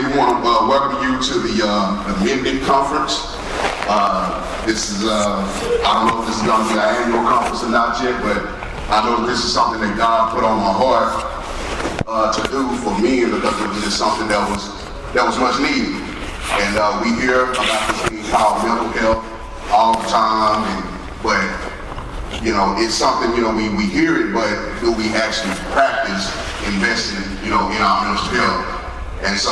we want to welcome you to the Mended conference. This is, I don't know if this is going to be our annual conference or not yet, but I know this is something that God put on my heart to do for me, because it was just something that was much needed. And we hear about this thing called mental health all the time, but you know, it's something, you know, we hear it, but do we actually practice investing, you know, in our mental health? And so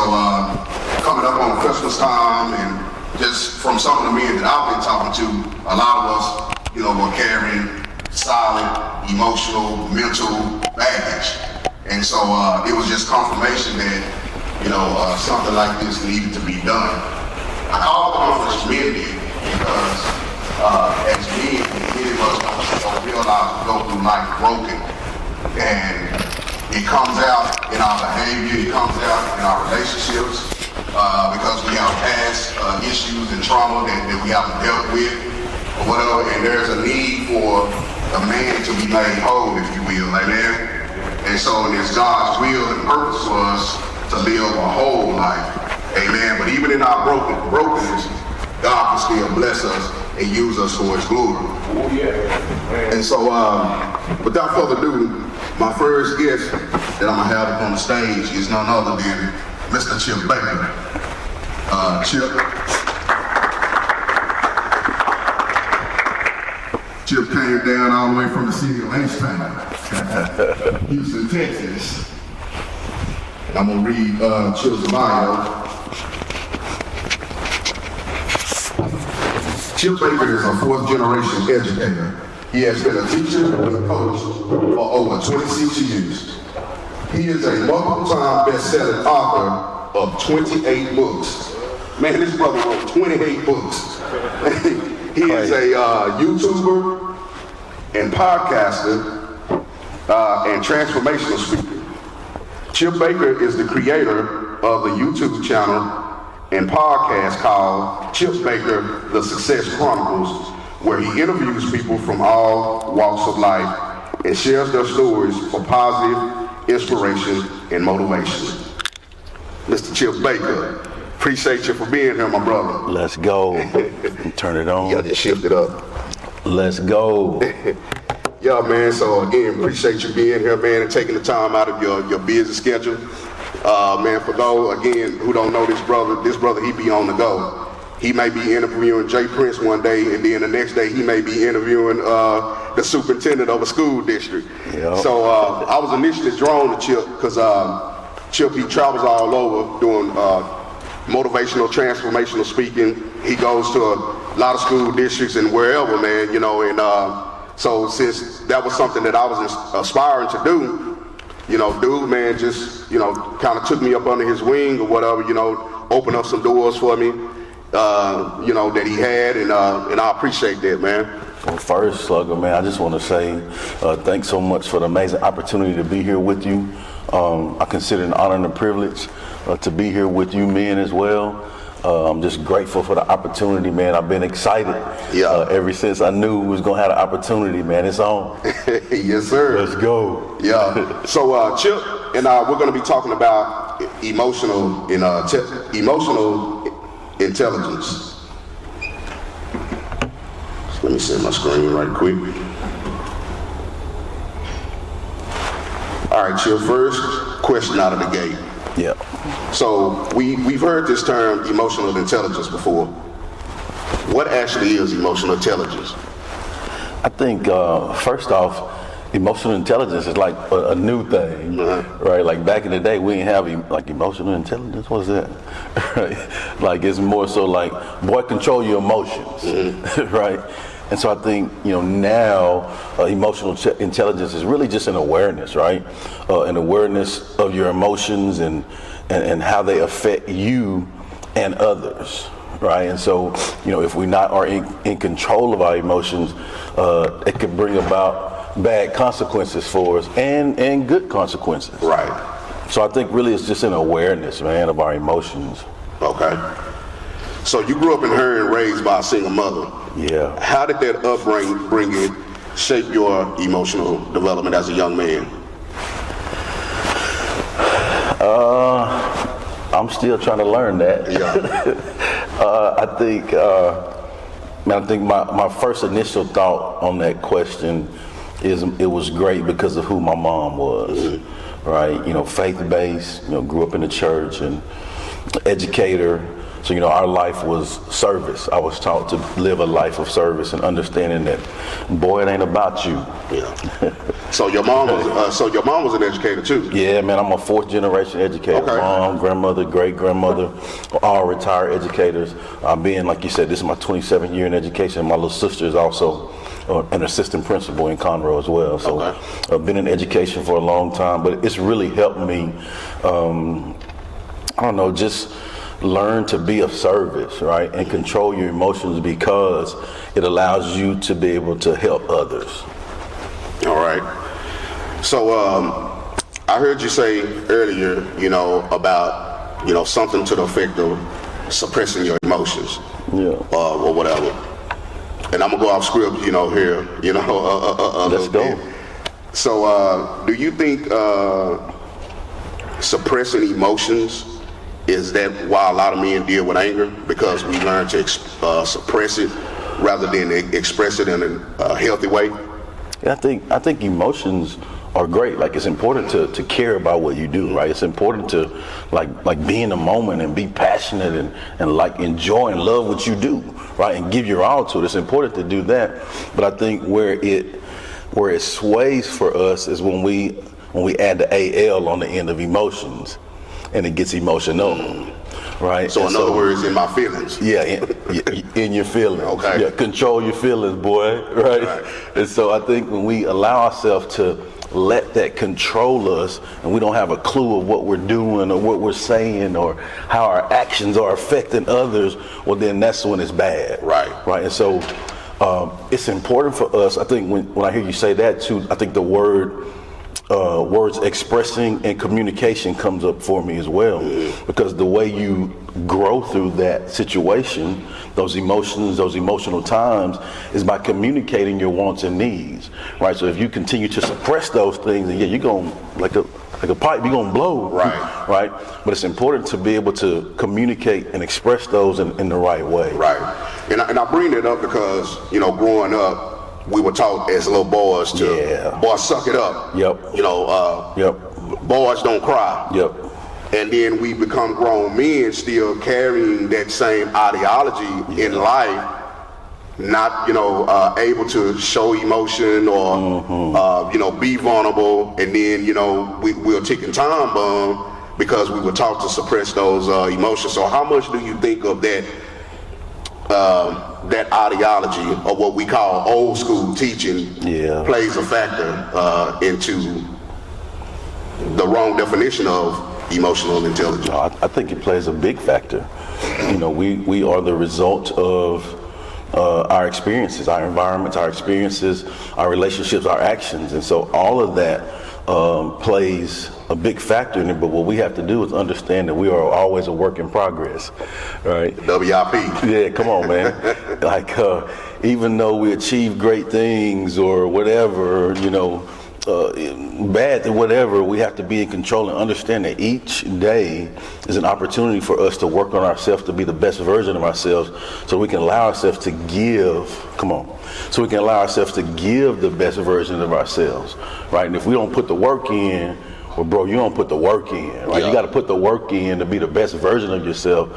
coming up on Christmas time, and just from some of the men that I've been talking to, a lot of us, you know, were carrying solid emotional, mental baggage. And so it was just confirmation that, you know, something like this needed to be done. I call the conference Mended because as men, many of us don't realize we go through life broken. And it comes out in our behavior, it comes out in our relationships, because we have past issues and trauma that we haven't dealt with, or whatever, and there's a need for a man to be made whole, if you will, amen? And so it's God's will and purpose for us to live a whole life, amen? But even in our brokenness, God can still bless us and use us for His glory. Oh, yeah. And so, without further ado, my first guest that I'm gonna have up on the stage is none other than Mr. Chip Baker. Chip came down all the way from the city of H-Town, Houston, Texas. And I'm gonna read Chip's bio. Chip Baker is a fourth-generation educator. He has been a teacher and a coach for over 26 years. He is a multiple-time best-selling author of 28 books. Man, this brother wrote 28 books. He is a YouTuber and podcaster and transformational speaker. Chip Baker is the creator of the YouTube channel and podcast called Chip Baker, The Success Chronicles, where he interviews people from all walks of life and shares their stories for positive inspiration and motivation. Mr. Chip Baker, appreciate you for being here, my brother. Let's go. Turn it on. Yeah, just shift it up. Let's go. Yeah, man, so again, appreciate you being here, man, and taking the time out of your busy schedule. Man, for those, again, who don't know this brother, he be on the go. He may be interviewing Jay Prince one day, and then the next day he may be interviewing the superintendent of a school district. Yep. So I was initially drawn to Chip because Chip, he travels all over doing motivational, transformational speaking. He goes to a lot of school districts and wherever, man, you know, and so since that was something that I was aspiring to do, you know, dude, man, just, you know, kind of took me up under his wing or whatever, you know, opened up some doors for me, you know, that he had, and I appreciate that, man. Well, first, Slugger, man, I just want to say thanks so much for the amazing opportunity to be here with you. I consider it an honor and a privilege to be here with you men as well. I'm just grateful for the opportunity, man. I've been excited ever since I knew we was going to have the opportunity, man. It's on. Yes, sir. Let's go. Yeah. So, Chip and we're going to be talking about emotional intelligence. So let me set my screen right quick. All right, Chip, first question out of the gate. Yeah. So we've heard this term emotional intelligence before. What actually is emotional intelligence? I think first off, emotional intelligence is like a new thing, right? Like back in the day, we didn't have like emotional intelligence. What's that? Right? Like it's more so like, boy, control your emotions, right? And so I think, you know, now emotional intelligence is really just an awareness, right? An awareness of your emotions and how they affect you and others, right? And so, you know, if we not are in control of our emotions, it could bring about bad consequences for us and good consequences. Right. So I think really it's just an awareness, man, of our emotions. Okay. So you grew up in her and raised by a single mother. Yeah. How did that upbringing shape your emotional development as a young man? I'm still trying to learn that. Yeah. I think my first initial thought on that question is it was great because of who my mom was, right? Faith-based, grew up in the church and educator. So, our life was service. I was taught to live a life of service and understanding that, boy, it ain't about you. Yeah. So your mom was an educator too? Yeah, man, I'm a fourth generation educator. Okay. Mom, grandmother, great grandmother, all retired educators. Being, like you said, this is my 27th year in education. My little sister is also an assistant principal in Conroe as well. So I've been in education for a long time, but it's really helped me, just learn to be of service, right? And control your emotions because it allows you to be able to help others. All right. So I heard you say earlier, about, something to the effect of suppressing your emotions. Yeah. Or whatever. And I'm gonna go off script, here, Let's go. bit. So do you think suppressing emotions, is that why a lot of men deal with anger? Because we learn to suppress it rather than express it in a healthy way? I think emotions are great. Like, it's important to care about what you do, right? It's important to like be in the moment and be passionate and like enjoy and love what you do, right? And give your all to it. It's important to do that. But I think where it sways for us is when we add the AL on the end of emotions, and it gets emotional, right? So in other words, in my feelings. Yeah, in your feelings. Okay. Yeah, control your feelings, boy, right? And so I think when we allow ourselves to let that control us, and we don't have a clue of what we're doing or what we're saying or how our actions are affecting others, well, then that's when it's bad. Right. And so it's important for us. I think when I hear you say that too, I think the words expressing and communication comes up for me as well, because the way you grow through that situation, those emotions, those emotional times, is by communicating your wants and needs, right? So if you continue to suppress those things, then you're going like a pipe, you're gonna blow, right? But it's important to be able to communicate and express those in the right way. Right. And I bring that up because, growing up, we were taught as little boys to, boy, suck it up. Yep. Boys don't cry. Yep. And then we become grown men still carrying that same ideology in life, not, able to show emotion or, be vulnerable. And then, we're a ticking time bomb because we were taught to suppress those emotions. So how much do you think of that that ideology, or what we call old school teaching, plays a factor into the wrong definition of emotional intelligence? I think it plays a big factor. We are the result of our experiences, our environments, our experiences, our relationships, our actions. And so all of that plays a big factor in it, but what we have to do is understand that we are always a work in progress, right? WIP. Yeah, come on, man. Like, even though we achieve great things or whatever, bad or whatever, we have to be in control and understand that each day is an opportunity for us to work on ourselves to be the best version of ourselves, so we can allow ourselves to give, so we can allow ourselves to give the best version of ourselves, right? And if we don't put the work in, well, bro, you don't put the work in, right? You got to put the work in to be the best version of yourself.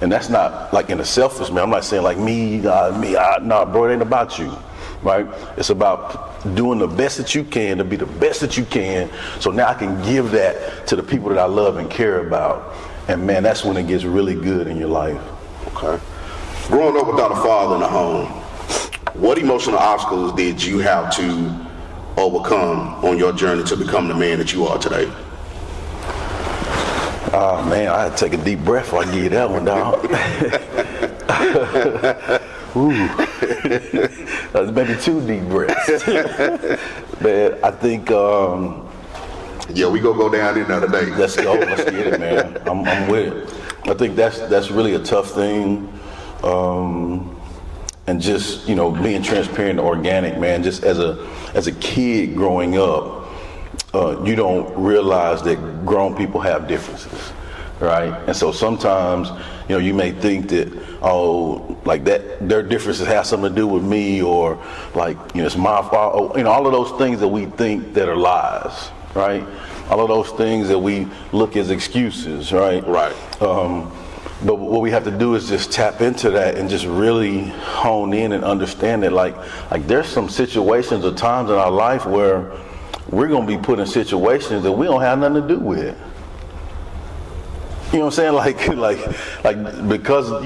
And that's not like in a selfish man. I'm not saying like me, nah, bro, it ain't about you, right? It's about doing the best that you can to be the best that you can. So now I can give that to the people that I love and care about. And man, that's when it gets really good in your life. Okay. Growing up without a father in the home, what emotional obstacles did you have to overcome on your journey to become the man that you are today? Oh man, I had to take a deep breath before I give you that one, dog. That's maybe 2 deep breaths. Man, I think we gonna go down there another day. Let's go, let's get it, man. I'm with it. I think that's really a tough thing. And just, being transparent and organic, man, just as a kid growing up, you don't realize that grown people have differences, right? And so sometimes, you may think that, oh, like that, their differences have something to do with me, or like, it's my fault, all of those things that we think that are lies, right? All of those things that we look as excuses, right? Right. But what we have to do is just tap into that and just really hone in and understand that, like there's some situations or times in our life where we're going to be put in situations that we don't have nothing to do with. You know what I'm saying? Like because, I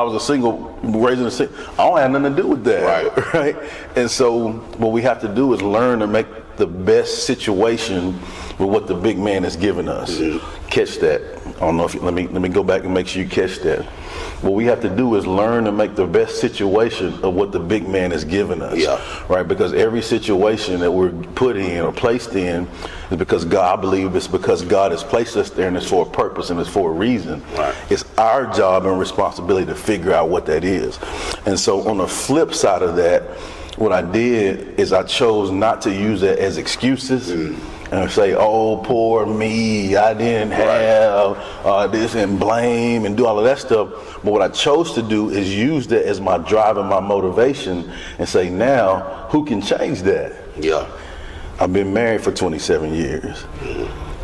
was a single, raising a single, I don't have nothing to do with that. Right? And so what we have to do is learn to make the best situation with what the big man has given us. Mm-hmm. Catch that. I don't know if let me go back and make sure you catch that. What we have to do is learn to make the best situation of what the big man has given us. Yeah. Right? Because every situation that we're put in or placed in is because God, I believe it's because God has placed us there, and it's for a purpose and it's for a reason. Right. It's our job and responsibility to figure out what that is. And so on the flip side of that, what I did is I chose not to use that as excuses. And say, oh, poor me, I didn't have this, and blame and do all of that stuff. But what I chose to do is use that as my drive and my motivation and say, now, who can change that? Yeah. I've been married for 27 years.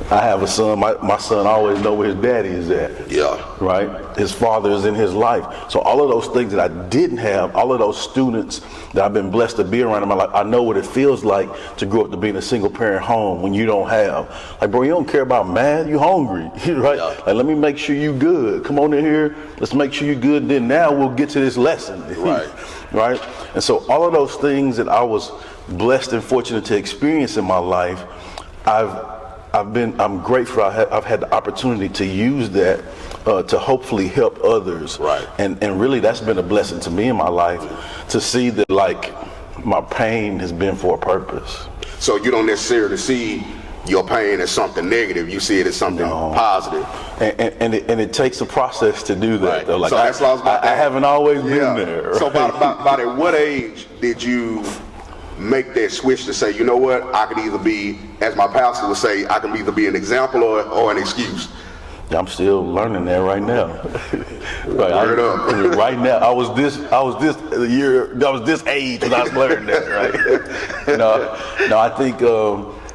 I have a son. My son always know where his daddy is at. Yeah. Right? His father is in his life. So all of those things that I didn't have, all of those students that I've been blessed to be around in my life, I know what it feels like to grow up to be in a single parent home when you don't have. Like, bro, you don't care about math, you hungry, right? Yeah. Like, let me make sure you good. Come on in here, let's make sure you good, and then now we'll get to this lesson. Right. Right? And so all of those things that I was blessed and fortunate to experience in my life, I'm grateful I've had the opportunity to use that to hopefully help others. Right. And really that's been a blessing to me in my life to see that, like, my pain has been for a purpose. So you don't necessarily see your pain as something negative, you see it as something positive. And it takes a process to do that. Right. Though. Like, so that's what I was about to I ask. haven't always been there. Right? So about at what age did you make that switch to say, you know what, I could either be, as my pastor would say, I can either be an example or an excuse? I'm still learning that right now. Right. Right now, I was this age when I was learning that, right? No, I think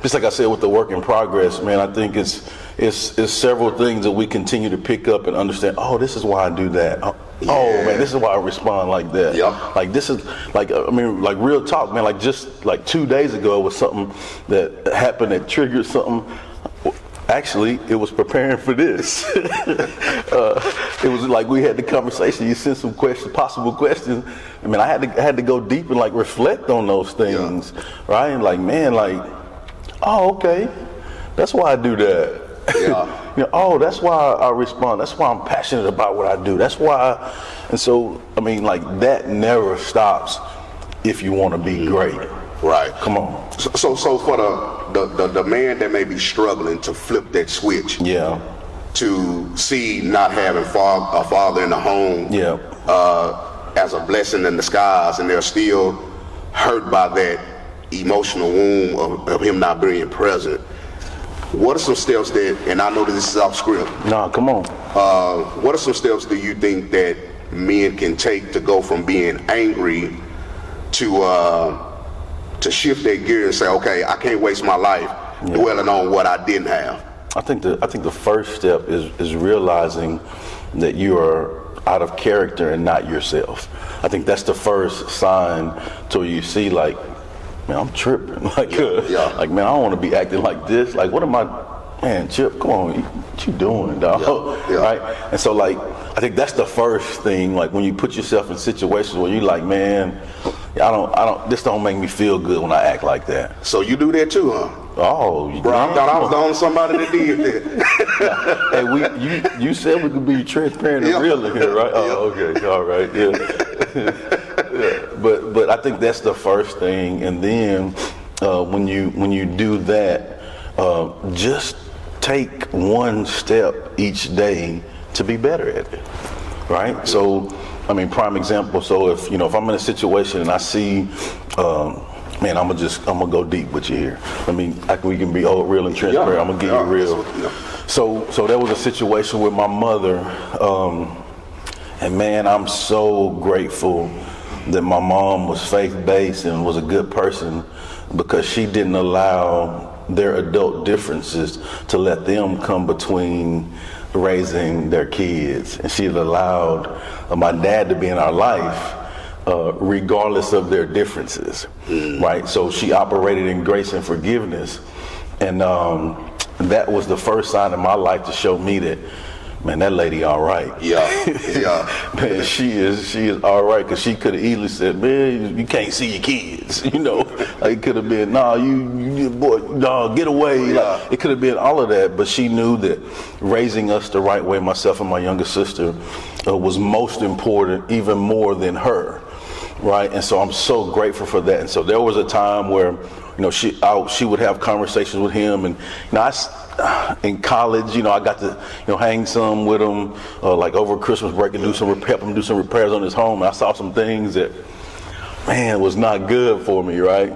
just like I said with the work in progress, man, I think it's several things that we continue to pick up and understand. Oh, this is why I do that. Oh man, this is why I respond like that. Yep. Like this is like real talk, man. Like just like 2 days ago, it was something that happened that triggered something. Actually, it was preparing for this. It was like we had the conversation. You sent some possible questions. I mean, I had to go deep and like reflect on those things, right? And like, man, like, oh, okay, that's why I do that. Yeah. Oh, that's why I respond. That's why I'm passionate about what I do. That's why. And so, I mean, like that never stops if you want to be great. Right. Come on. So for the man that may be struggling to flip that switch. Yeah. To see not having a father in the home. Yeah. As a blessing in disguise, and they're still hurt by that emotional wound of him not being present. What are some steps that, and I know that this is off script. Nah, come on. What are some steps do you think that men can take to go from being angry to shift their gear and say, okay, I can't waste my life dwelling on what I didn't have? I think the first step is realizing that you are out of character and not yourself. I think that's the first sign till you see, like, man, I'm tripping. Like, like, man, I don't want to be acting like this. Like, what am I, man, Chip, come on, what you doing, dog? Right? And so, like, I think that's the first thing, like, when you put yourself in situations where you're like, man, this don't make me feel good when I act like that. So you do that too, huh? Oh, bro, I thought I was the only somebody that did that. Hey, you said we could be transparent and real in here, right? Oh, okay, all right, yeah. But I think that's the first thing, and then when you do that, just take one step each day to be better at it, right? So, I mean, prime example. So if I'm in a situation and I see, man, I'm gonna go deep with you here. We can be real and transparent. I'm gonna give you real. So there was a situation with my mother, and man, I'm so grateful that my mom was faith-based and was a good person, because she didn't allow their adult differences to let them come between raising their kids. And she allowed my dad to be in our life regardless of their differences, right? So she operated in grace and forgiveness. And that was the first sign in my life to show me that, man, that lady all right. Yeah. Man, she is all right, because she could have easily said, man, you can't see your kids, you know. Like, it could have been, nah, you boy, nah, get away. Yeah. Like, it could have been all of that, but she knew that raising us the right way, myself and my younger sister, was most important, even more than her, right? And so I'm so grateful for that. And so there was a time where, you know, she would have conversations with him, and you know, in college, you know, I got to, you know, hang some with him, like over Christmas break, and help him do some repairs on his home. And I saw some things that, man, was not good for me, right?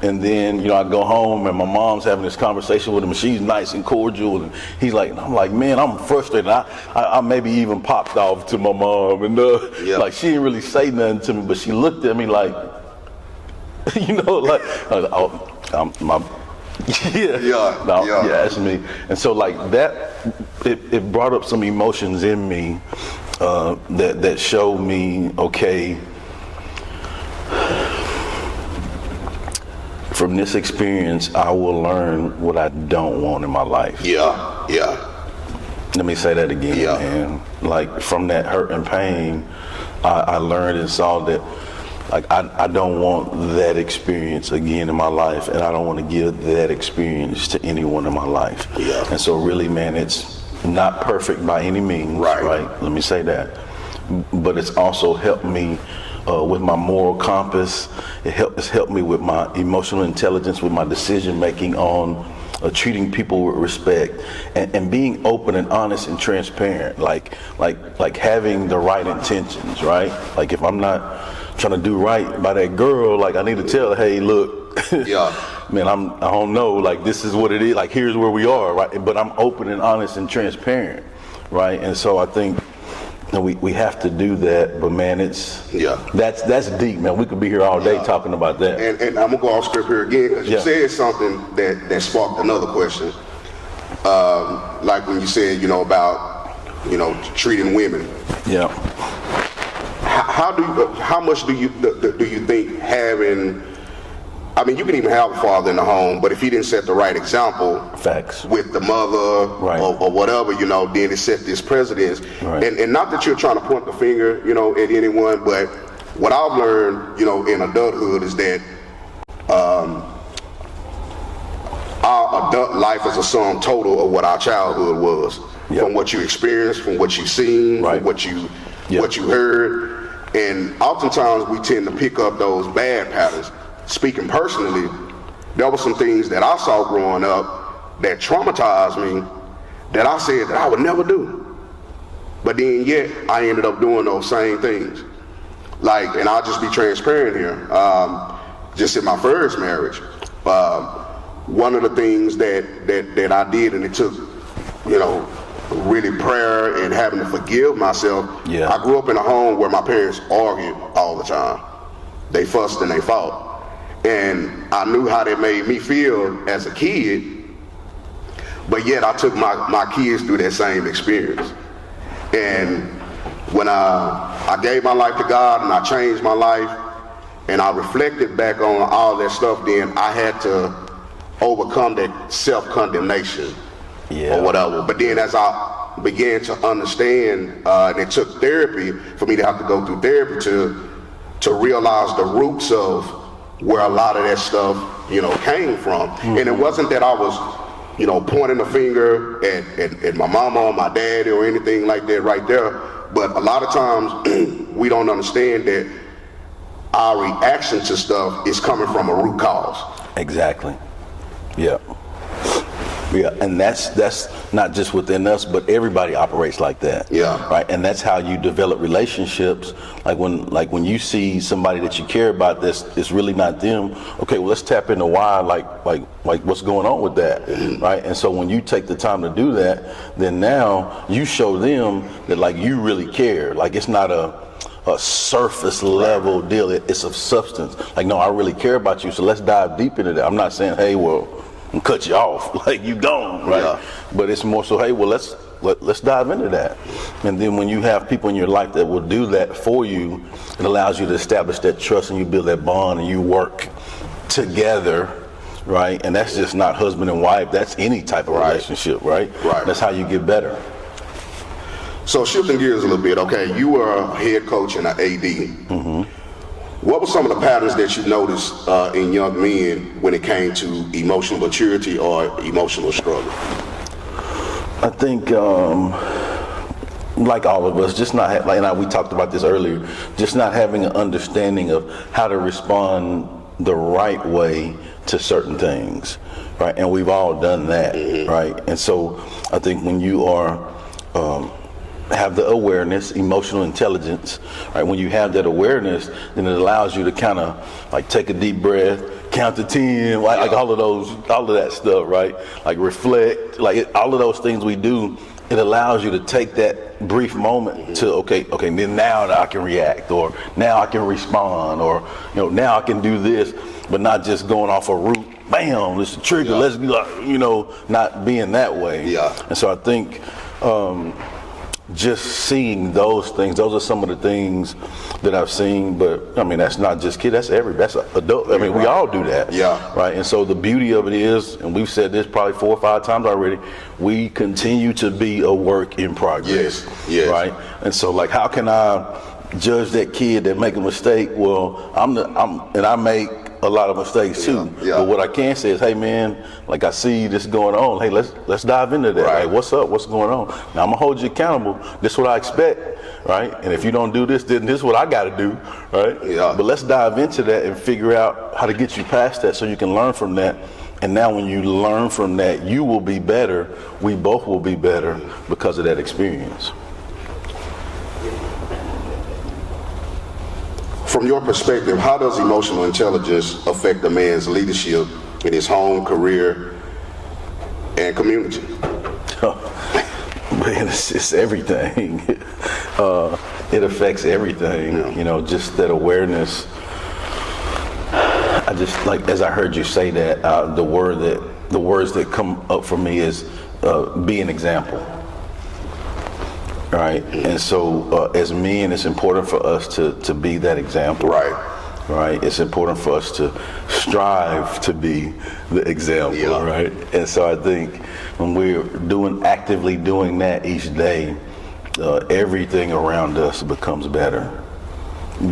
And then, you know, I go home and my mom's having this conversation with him, and she's nice and cordial, and he's like, I'm like, man, I'm frustrated. I maybe even popped off to my mom, and like, she didn't really say nothing to me, but she looked at me like, you know, like, yeah, that's me. And so, like, that, it brought up some emotions in me that showed me, okay, from this experience, I will learn what I don't want in my life. Yeah. Let me say that again, man. Like, from that hurt and pain, I learned and saw that, like, I don't want that experience again in my life, and I don't want to give that experience to anyone in my life. Yeah. And so really, man, it's not perfect by any means, right? Let me say that. But it's also helped me with my moral compass. It's helped me with my emotional intelligence, with my decision making on treating people with respect, and being open and honest and transparent, like having the right intentions, right? Like, if I'm not trying to do right by that girl, like, I need to tell her, hey, look, man, I don't know, like, this is what it is, like, here's where we are, right? But I'm open and honest and transparent, right? And so I think, you know, we have to do that, but man, that's deep, man. We could be here all day talking about that. And I'm gonna go off script here again, because you said something that sparked another question. Like when you said, you know, about, you know, treating women. Yeah. How much do you think having, I mean, you can even have a father in the home, but if he didn't set the right example, facts, with the mother, right, or whatever, you know, then it set this precedence. Right. And not that you're trying to point the finger, you know, at anyone, but what I've learned, you know, in adulthood is that our adult life is a sum total of what our childhood was. Yep. From what you experienced, from what you've seen, right, from what you heard. And oftentimes we tend to pick up those bad patterns. Speaking personally, there were some things that I saw growing up that traumatized me, that I said that I would never do. But then yet, I ended up doing those same things. Like, and I'll just be transparent here, just in my first marriage, one of the things that I did, and it took, you know, really prayer and having to forgive myself. Yeah. I grew up in a home where my parents argued all the time. They fussed and they fought. And I knew how that made me feel as a kid, but yet I took my kids through that same experience. And when I gave my life to God and I changed my life and I reflected back on all that stuff, then I had to overcome that self-condemnation or whatever. But then as I began to understand, and it took therapy for me to have to go through therapy to realize the roots of where a lot of that stuff, you know, came from. Mm-hmm. And it wasn't that I was, you know, pointing the finger at my mama or my daddy or anything like that right there. But a lot of times we don't understand that our reaction to stuff is coming from a root cause. Exactly. Yeah. Yeah, and that's not just within us, but everybody operates like that. Yeah. Right, and that's how you develop relationships. Like when you see somebody that you care about, it's really not them. Okay, well, let's tap into why, like what's going on with that, right? And so when you take the time to do that, then now you show them that like you really care. Like it's not a surface level deal. It's of substance. Like, no, I really care about you. So let's dive deep into that. I'm not saying, hey, well, I'm cut you off, like you gone, right? Yeah. But it's more so, hey, well, let's dive into that. And then when you have people in your life that will do that for you, it allows you to establish that trust and you build that bond and you work together, right? And that's just not husband and wife. That's any type of relationship, right? Right. That's how you get better. So shifting gears a little bit, okay, you were a head coach and an AD. Mm-hmm. What were some of the patterns that you noticed in young men when it came to emotional maturity or emotional struggle? I think, like all of us, just not we talked about this earlier, just not having an understanding of how to respond the right way to certain things, right? And we've all done that, right? And so I think when you are have the awareness, emotional intelligence, right? When you have that awareness, then it allows you to kind of like take a deep breath, count to 10, like all of that stuff, right? Like reflect, like all of those things we do, it allows you to take that brief moment to, okay, then now I can react, or now I can respond, or, now I can do this, but not just going off a route, bam, it's a trigger, let's, not being that way. Yeah. And so I think, just seeing those things, those are some of the things that I've seen, but I mean, that's not just kid, that's adult. I mean, we all do that. Yeah. Right. And so the beauty of it is, and we've said this probably 4 or 5 times already, we continue to be a work in progress. Yes. Right. And so like, how can I judge that kid that make a mistake? Well, I make a lot of mistakes too. Yeah. But what I can say is, hey man, like I see this going on. Hey, let's dive into that. Right. Like, what's up? What's going on? Now I'm gonna hold you accountable. This is what I expect, right? And if you don't do this, then this is what I gotta do, right? Yeah. But let's dive into that and figure out how to get you past that so you can learn from that. And now when you learn from that, you will be better. We both will be better because of that experience. From your perspective, how does emotional intelligence affect a man's leadership in his home, career, and community? Man, it's everything. It affects everything. Yeah. Just that awareness. I just like, as I heard you say that, the words that come up for me is be an example. Right, and so as men, it's important for us to be that example. Right, it's important for us to strive to be the example. Yeah. Right, and so I think when we're actively doing that each day, everything around us becomes better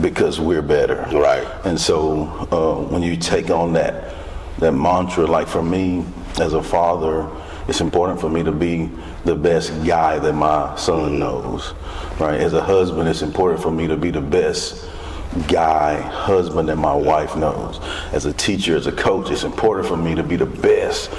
because we're better. Right. And so when you take on that mantra, like for me as a father, it's important for me to be the best guy that my son knows, right? As a husband, it's important for me to be the best husband that my wife knows. As a teacher, as a coach, it's important for me to be the best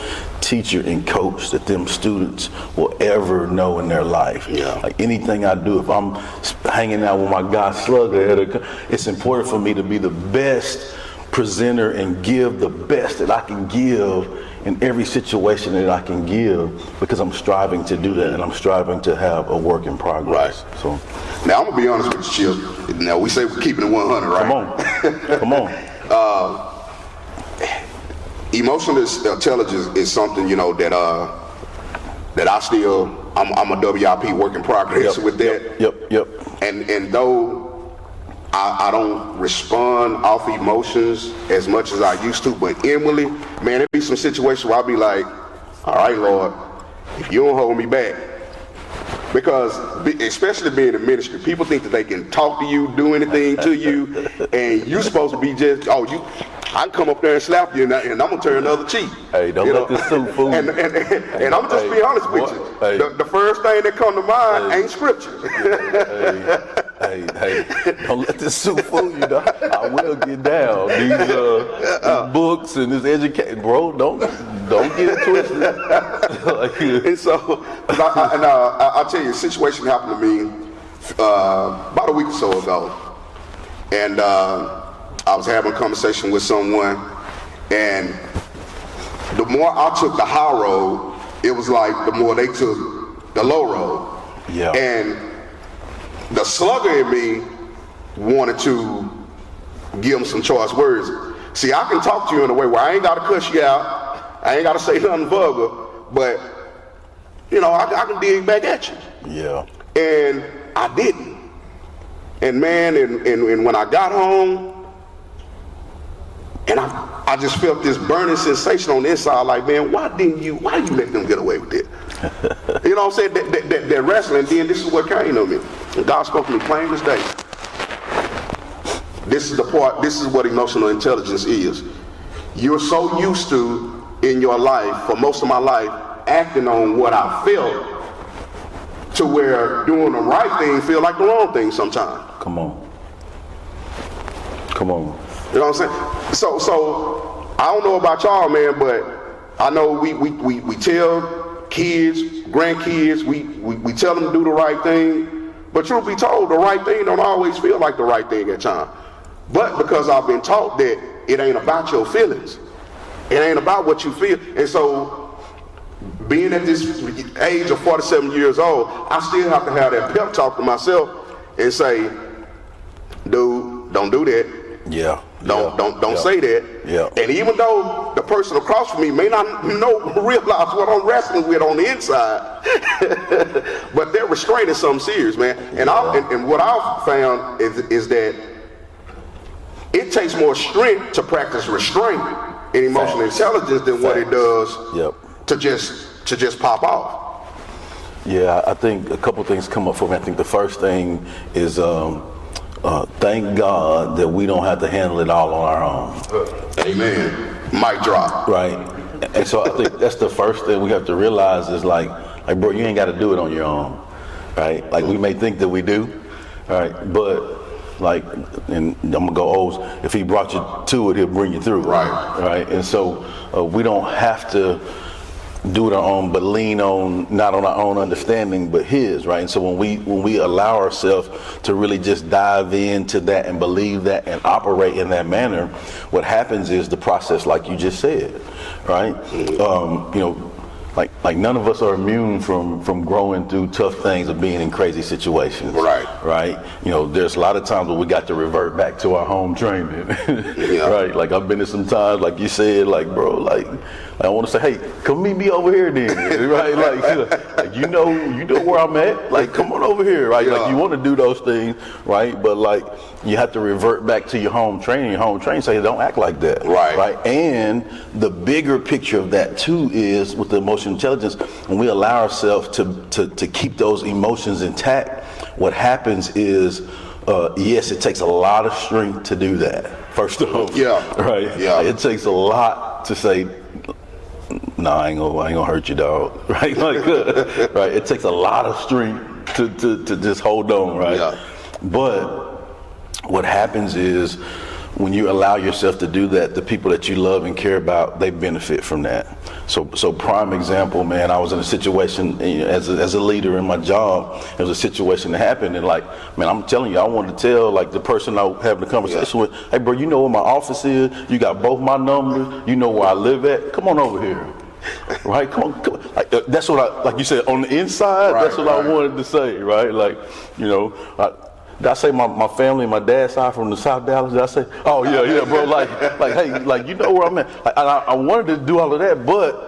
teacher and coach that them students will ever know in their life. Yeah. Like anything I do, if I'm hanging out with my guy Slugger, it's important for me to be the best presenter and give the best that I can give in every situation that I can give, because I'm striving to do that and I'm striving to have a work in progress. Right. So now I'm gonna be honest with you, Chip. Now we say we're keeping it 100, right? Come on. Emotional intelligence is something that I still I'm a WIP work in progress with that. Yep. And though I don't respond off emotions as much as I used to, but inwardly, man, there be some situations where I'll be like, all right, Lord, if you don't hold me back. Because especially being in ministry, people think that they can talk to you, do anything to you, and you're supposed to be just, I can come up there and slap you, and I'm gonna turn the other cheek. Hey, don't let this soup fool you. And I'm just be honest with you. Hey. The first thing that come to mind ain't scripture. Hey, don't let this soup fool you, dog. I will get down. These books and this education, bro, don't Don't get it twisted. And so, I'll tell you, a situation happened to me about a week or so ago. And I was having a conversation with someone, and the more I took the high road, it was like the more they took the low road. Yeah. And the slugger in me wanted to give them some choice words. See, I can talk to you in a way where I ain't got to cuss you out, I ain't got to say nothing vulgar, but, you know, I can dig back at you. Yeah. And I didn't. And man, and when I got home, and I just felt this burning sensation on the inside, like, man, why you let them get away with it? You know what I'm saying? That wrestling, then this is what came to me. And God spoke to me plain as day. This is what emotional intelligence is. You're so used to, in your life, for most of my life, acting on what I felt, to where doing the right thing feel like the wrong thing sometimes. Come on. Come on. You know what I'm saying? So I don't know about y'all, man, but I know we tell kids, grandkids, we tell them to do the right thing, but truth be told, the right thing don't always feel like the right thing at times. But because I've been taught that it ain't about your feelings, it ain't about what you feel, and so being at this age of 47 years old, I still have to have that pep talk to myself and say, dude, don't do that. Yeah. Don't say that. Yeah. And even though the person across from me may not realize what I'm wrestling with on the inside, but they're restraining something serious, man. And and what I've found is that it takes more strength to practice restraint and emotional intelligence than what it does to just pop off. Yeah, I think a couple things come up for me. I think the first thing is thank God that we don't have to handle it all on our own. Amen. Mic drop. Right. And so I think that's the first thing we have to realize is like bro, you ain't got to do it on your own. Right? Like we may think that we do. Right? But like, and I'm gonna go old, if he brought you to it, he'll bring you through. Right. And so we don't have to do it our own, but lean on, not on our own understanding, but his, right? And so when we allow ourselves to really just dive into that and believe that and operate in that manner, what happens is the process, like you just said, right? You know, like none of us are immune from growing through tough things or being in crazy situations. Right. You know, there's a lot of times where we got to revert back to our home training. Right. Like I've been to some times, like you said, like bro, like I want to say, hey, come meet me over here then. Right. Like you know where I'm at. Like come on over here. Right. Like you want to do those things. Right. But like you have to revert back to your home training. Your home training say don't act like that. Right. And the bigger picture of that too is with the emotional intelligence, when we allow ourselves to keep those emotions intact, what happens is, yes, it takes a lot of strength to do that. First off, right? Yeah, it takes a lot to say, "No, I ain't gonna hurt you, dog." Right? Like, right? It takes a lot of strength to just hold on, right? Yeah. But what happens is, when you allow yourself to do that, the people that you love and care about, they benefit from that. So prime example, man, I was in a situation, you know, as a leader in my job, there was a situation that happened, and like, man, I'm telling you, I wanted to tell like the person I was having the conversation with, hey bro, you know where my office is, you got both my numbers, you know where I live at, come on over here. Right, come on. Like, that's what I, like you said, on the inside, that's what I wanted to say, right? Like, you know, did I say my family, my dad's side from the South Dallas? Did I say, oh yeah, bro, like, hey, like, you know where I'm at. Like, I wanted to do all of that, but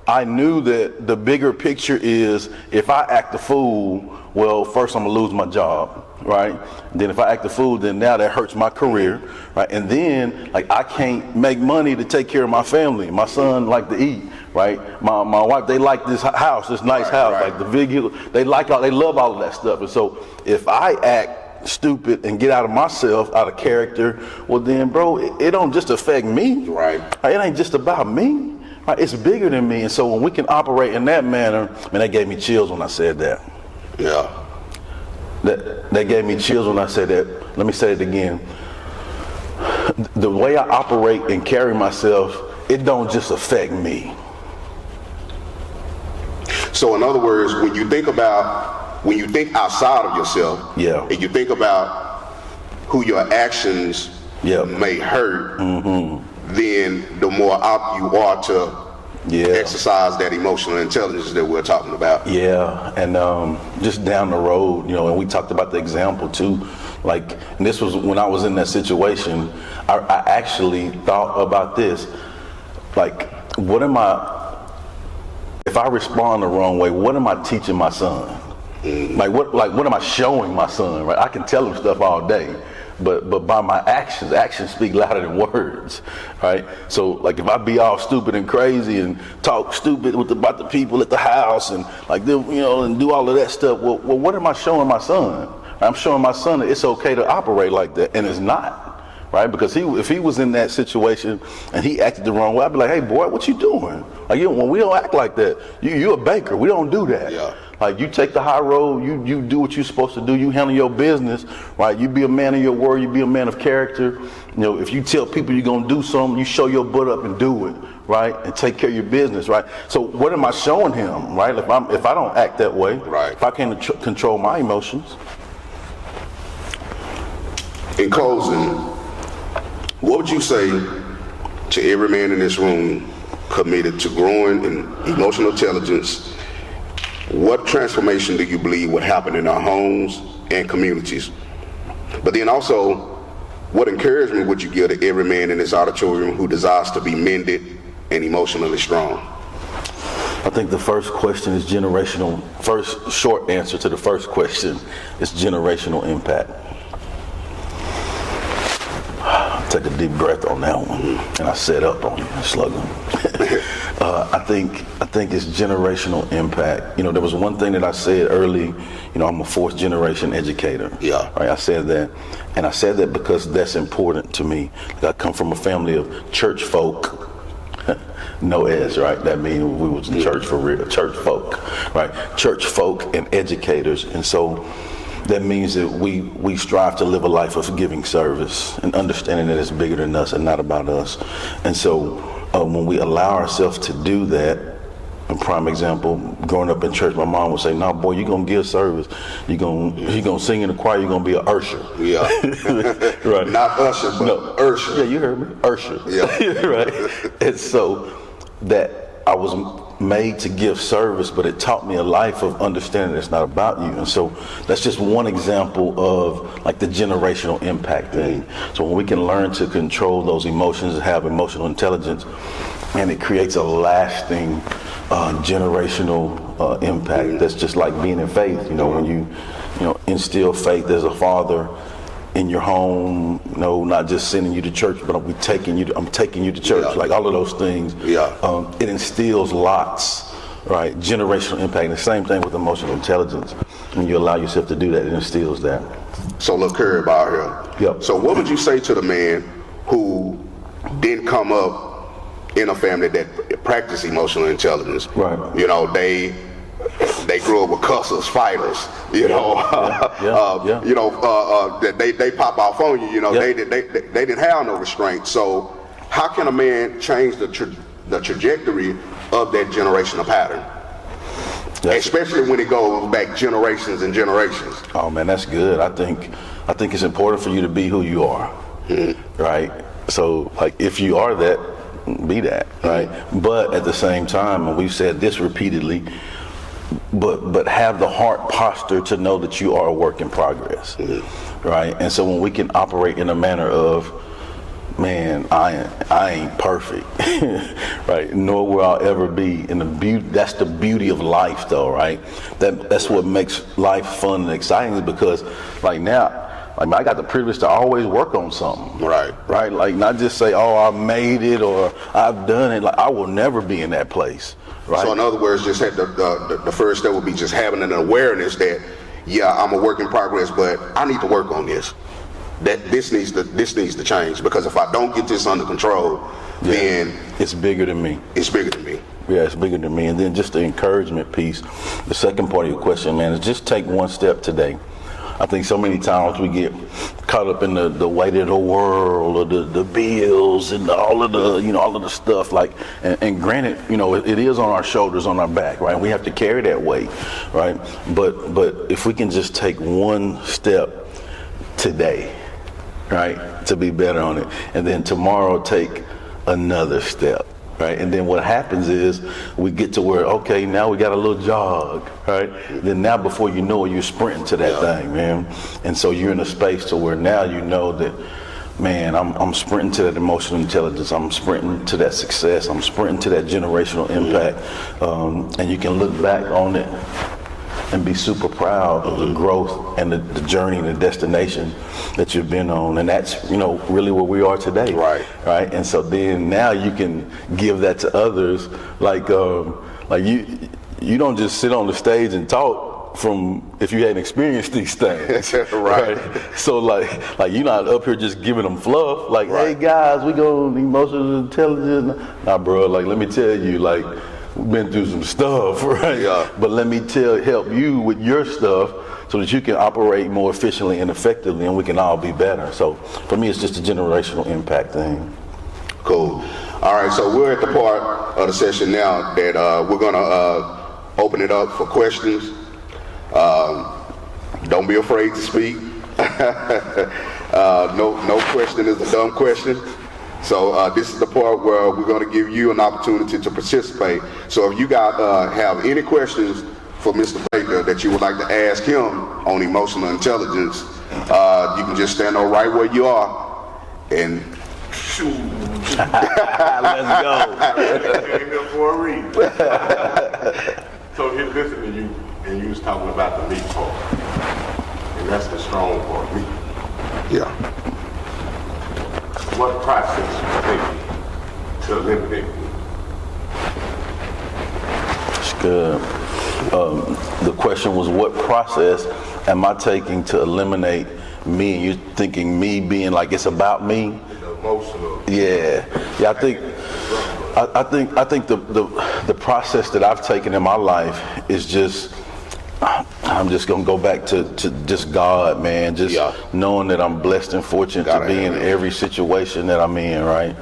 I knew that the bigger picture is if I act a fool, well, first I'm gonna lose my job, right? And then if I act a fool, then now that hurts my career, right? And then, like, I can't make money to take care of my family. My son like to eat, right? My wife, they like this house, this nice house, like the video, they love all of that stuff. And so if I act stupid and get out of myself, out of character, well then, bro, it don't just affect me. Right. It ain't just about me. Right? It's bigger than me. And so when we can operate in that manner, man, that gave me chills when I said that. Yeah. That gave me chills when I said that. Let me say it again. The way I operate and carry myself, it don't just affect me. So in other words, when you think outside of yourself, Yeah. and you think about who your actions Yeah. may hurt, then the more apt you are to exercise that emotional intelligence that we're talking about. Yeah, and just down the road, you know, and we talked about the example too. Like, and this was when I was in that situation, I actually thought about this. Like, if I respond the wrong way, what am I teaching my son? Like what am I showing my son, right? I can tell him stuff all day, but by my actions speak louder than words, right? So like if I be all stupid and crazy and talk stupid about the people at the house and like them, you know, and do all of that stuff, well what am I showing my son? I'm showing my son that it's okay to operate like that, and it's not, right? Because if he was in that situation and he acted the wrong way, I'd be like, hey boy, what you doing? Like, when we don't act like that. You're a banker. We don't do that. Yeah. Like, you take the high road. You do what you're supposed to do. You handle your business, right? You be a man of your word. You be a man of character. You know, if you tell people you're gonna do something, you show your butt up and do it, right? And take care of your business, right? So what am I showing him, right? If I don't act that way, right? If I can't control my emotions. In closing, what would you say to every man in this room committed to growing in emotional intelligence? What transformation do you believe would happen in our homes and communities? But then also, what encouragement would you give to every man in this auditorium who desires to be mended and emotionally strong? I think the first question is generational. First short answer to the first question is generational impact. Take a deep breath on that one, and I set up on you, Slugger. I think it's generational impact. You know, there was one thing that I said early. You know, I'm a fourth generation educator. Yeah. Right. I said that, and I said that because that's important to me. Like, I come from a family of church folk. No S, right? That means we was in church for real. Church folk, right? Church folk and educators, and so. That means that we strive to live a life of giving service and understanding that it's bigger than us and not about us. And so when we allow ourselves to do that, a prime example, growing up in church, my mom would say, no, boy, you're going to give service. You're going to sing in the choir. You're going to be an usher. Yeah. Right. Not usher, but usher. Yeah, you heard me. Usher. Yeah. Right. And so that I was made to give service, but it taught me a life of understanding that it's not about you. And so that's just one example of like the generational impact thing. So when we can learn to control those emotions and have emotional intelligence, and it creates a lasting generational impact. That's just like being in faith. You know, when you instill faith as a father in your home, not just sending you to church, but I'm taking you to church. Yeah. Like all of those things. Yeah. It instills lots, right? Generational impact. And the same thing with emotional intelligence. When you allow yourself to do that, it instills that. So look, Curry about here. Yep. So what would you say to the man who didn't come up in a family that practiced emotional intelligence? Right. You know, they grew up with cussers, fighters. You know, you know, they pop off on you. You know, they didn't have no restraint. So how can a man change the trajectory of that generational pattern? Especially when it goes back generations and generations. Oh man, that's good. I think it's important for you to be who you are, right? So like if you are that, be that, right? But at the same time, and we've said this repeatedly, but have the heart posture to know that you are a work in progress, right? And so when we can operate in a manner of, man, I ain't perfect, right? Nor will I ever be. And that's the beauty of life, though, right? That's what makes life fun and exciting, because like now, I got the privilege to always work on something. Right. Right? Like not just say, oh, I made it or I've done it. Like I will never be in that place. Right. So in other words, just have the first step would be just having an awareness that, yeah, I'm a work in progress, but I need to work on this. That this needs to change, because if I don't get this under control, then it's bigger than me. It's bigger than me. Yeah, it's bigger than me. And then just the encouragement piece. The second part of your question, man, is just take one step today. I think so many times we get caught up in the weight of the world, or the bills, and all of the stuff. Like, and granted, it is on our shoulders, on our back, right? We have to carry that weight, right? But if we can just take one step today, right, to be better on it, and then tomorrow take another step. Right, and then what happens is we get to where, okay, now we got a little jog, right? Then now before you know it, you're sprinting to that thing, man. And so you're in a space to where now you know that, man, I'm sprinting to that emotional intelligence. I'm sprinting to that success. I'm sprinting to that generational impact. And you can look back on it and be super proud of the growth and the journey and the destination that you've been on. And that's, really where we are today. Right. Right. And so then now you can give that to others. Like you don't just sit on the stage and talk from if you hadn't experienced these things. Right. So like you're not up here just giving them fluff. Like, hey guys, we go emotional intelligence. Nah, bro, like, let me tell you, like, we've been through some stuff, right? Yeah. But let me help you with your stuff so that you can operate more efficiently and effectively, and we can all be better. So for me, it's just a generational impact thing. Cool. All right, so we're at the part of the session now that we're gonna open it up for questions. Don't be afraid to speak. No question is a dumb question. So this is the part where we're going to give you an opportunity to participate. So if you have any questions for Mr. Baker that you would like to ask him on emotional intelligence, you can just stand on right where you are and shoot. Let's go. Came here for a reason. So here, listen to you, and you was talking about the meat part, and that's the strong part, meat. Yeah. What process you take to eliminate meat? That's good. The question was, what process am I taking to eliminate me? And you're thinking me being like it's about me. The emotional. Yeah. I think the process that I've taken in my life is just, I'm just gonna go back to just God, man. Just knowing that I'm blessed and fortunate to be in every situation that I'm in, right?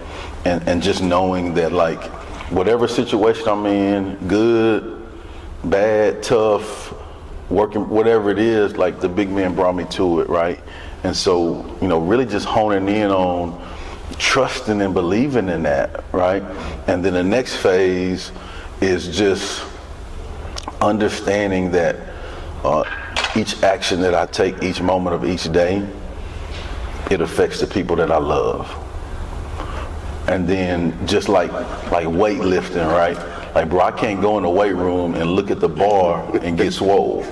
And just knowing that, like, whatever situation I'm in, good, bad, tough, working, whatever it is, like, the big man brought me to it, right? And so, really just honing in on trusting and believing in that, right? And then the next phase is just understanding that each action that I take, each moment of each day, it affects the people that I love. And then just like weightlifting, right? Like, bro, I can't go in the weight room and look at the bar and get swole.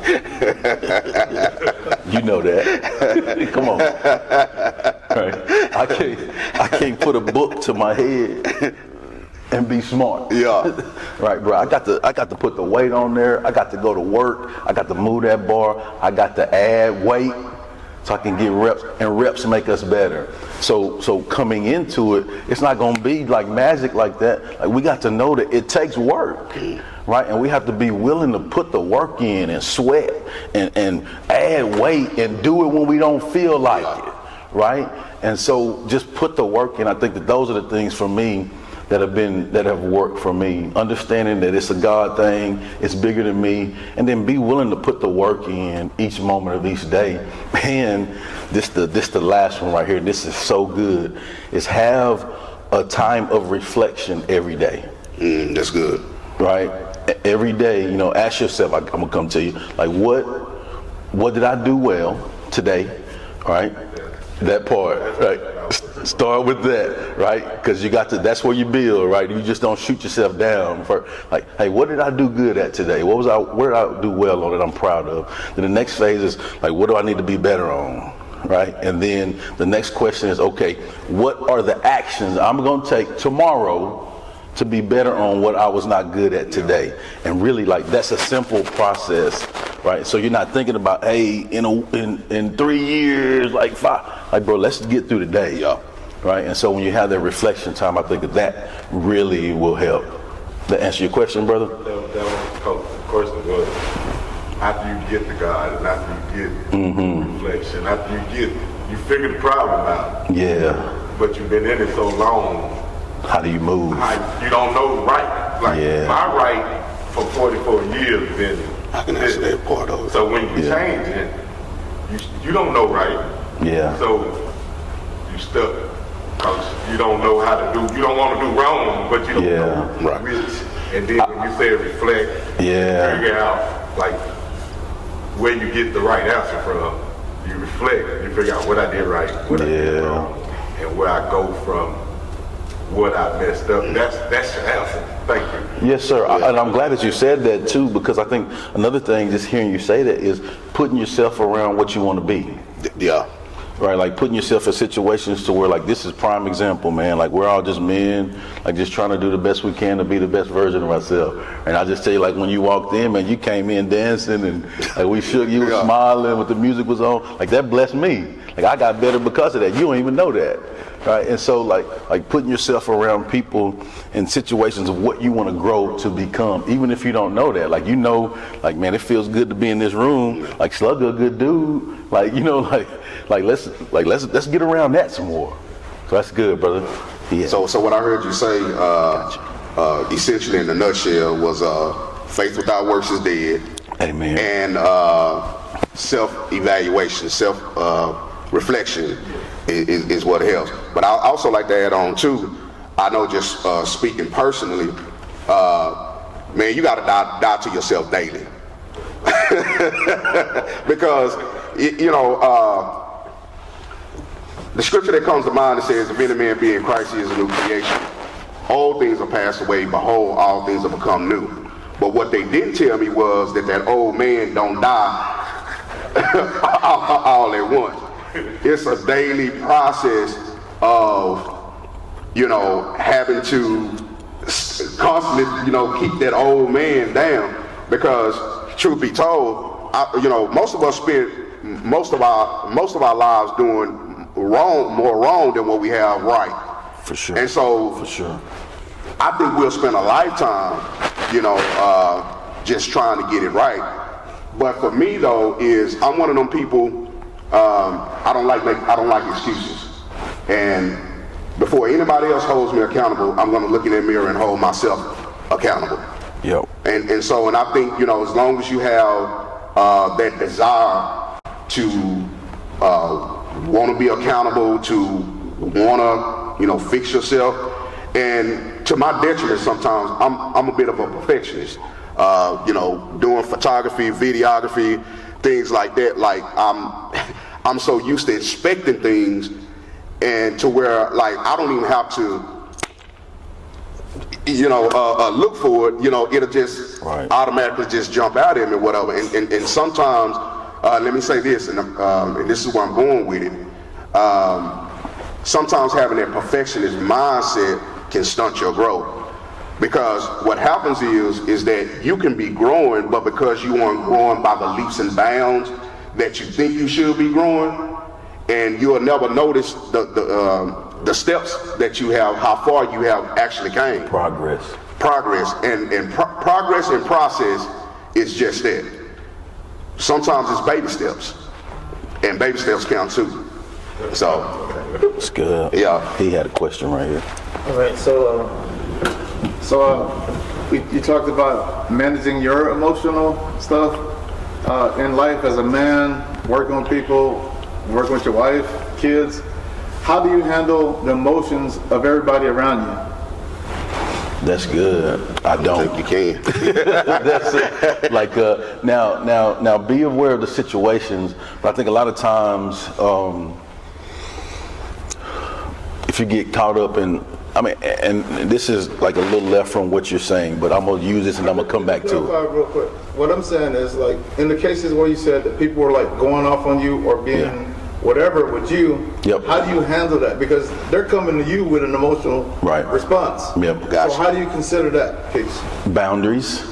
You know that. Come on. Right? I can't put a book to my head and be smart. Yeah. Right, bro. I got to put the weight on there. I got to go to work. I got to move that bar. I got to add weight so I can get reps, and reps make us better. So coming into it, it's not gonna be like magic like that. Like, we got to know that it takes work, right? And we have to be willing to put the work in and sweat and add weight and do it when we don't feel like it, right? And so just put the work in. I think that those are the things for me that have worked for me. Understanding that it's a God thing, it's bigger than me, and then be willing to put the work in each moment of each day. And this the last one right here. This is so good. Is have a time of reflection every day. That's good. Right? Every day, ask yourself. I'm gonna come to you. Like, what did I do well today? Right? That part, right? Start with that, right? Because that's where you build, right? You just don't shoot yourself down for, like, hey, what did I do good at today? Where did I do well on that I'm proud of? Then the next phase is, like, what do I need to be better on, right? And then the next question is, okay, what are the actions I'm going to take tomorrow to be better on what I was not good at today? And really, like, that's a simple process, right? So you're not thinking about, hey, in 3 years, like 5, like, bro, let's get through the day, right? And so when you have that reflection time, I think that really will help. That answer your question, brother? The question was, after you get to God and after you get reflection. After you figure the problem out, Yeah. but you've been in it so long, How do you move? you don't know right. Like Yeah. my right for 44 years been. I can answer that part of it. So when you Yeah. change it, you don't know right. Yeah. So you stuck because you don't know how to do. You don't want to do wrong, but you don't know Right. which. And then when you say reflect, Yeah. figure out like where you get the right answer from. You reflect, you figure out what I did right, what I did Yeah. wrong, and where I go from what I messed up. That's your answer. Thank you. Yes, sir. And I'm glad that you said that too, because I think another thing, just hearing you say that, is putting yourself around what you want to be. Yeah. Right, like putting yourself in situations to where, like, this is prime example, man. Like, we're all just men, like, just trying to do the best we can to be the best version of ourselves. And I just tell you, like, when you walked in, man, you came in dancing and like we shook, you were smiling when the music was on. Like, that blessed me. Like, I got better because of that. You don't even know that, right? And so, like putting yourself around people in situations of what you want to grow to become, even if you don't know that. Like, you know, like, man, it feels good to be in this room. Like, Slugger, a good dude. Like, you know, let's get around that some more. So that's good, brother. Yeah. So what I heard you say, essentially in a nutshell, was faith without works is dead. Amen. And self-evaluation, self-reflection is what helps. But I also like to add on too, I know just speaking personally, man, you got to die to yourself daily. Because, the scripture that comes to mind, it says, if any man be in Christ, he is a new creation. Old things are passed away, behold, all things have become new. But what they didn't tell me was that old man don't die all at once. It's a daily process of, having to constantly, keep that old man down. Because truth be told, most of us spend most of our lives doing more wrong than what we have right. For sure. And so, for sure, I think we'll spend a lifetime, just trying to get it right. But for me though, is I'm one of them people. I don't like excuses. And before anybody else holds me accountable, I'm going to look in that mirror and hold myself accountable. Yep. And so I think, as long as you have that desire to want to be accountable, to want to, fix yourself, and to my detriment sometimes, I'm a bit of a perfectionist. Doing photography, videography, things like that. Like I'm so used to inspecting things, and to where like I don't even have to look for it, it'll just automatically just jump out at me or whatever. And sometimes, let me say this, and this is where I'm going with it. Sometimes having that perfectionist mindset can stunt your growth. Because what happens is that you can be growing, but because you aren't growing by the leaps and bounds that you think you should be growing, and you'll never notice the steps that you have, how far you have actually came. Progress and progress and process is just that. Sometimes it's baby steps, and baby steps count too. So it's good. Yeah. He had a question right here. All right, so you talked about managing your emotional stuff in life as a man, working with people, working with your wife, kids. How do you handle the emotions of everybody around you? That's good. I don't. I think you can. That's it. Like now, be aware of the situations. But I think a lot of times, if you get caught up in, and this is like a little left from what you're saying, but I'm gonna use this and I'm gonna come back to it. Real quick. What I'm saying is, like, in the cases where you said that people were like going off on you or being whatever with you, Yep. how do you handle that? Because they're coming to you with an emotional response. Yep. Gotcha. So how do you consider that case? Boundaries,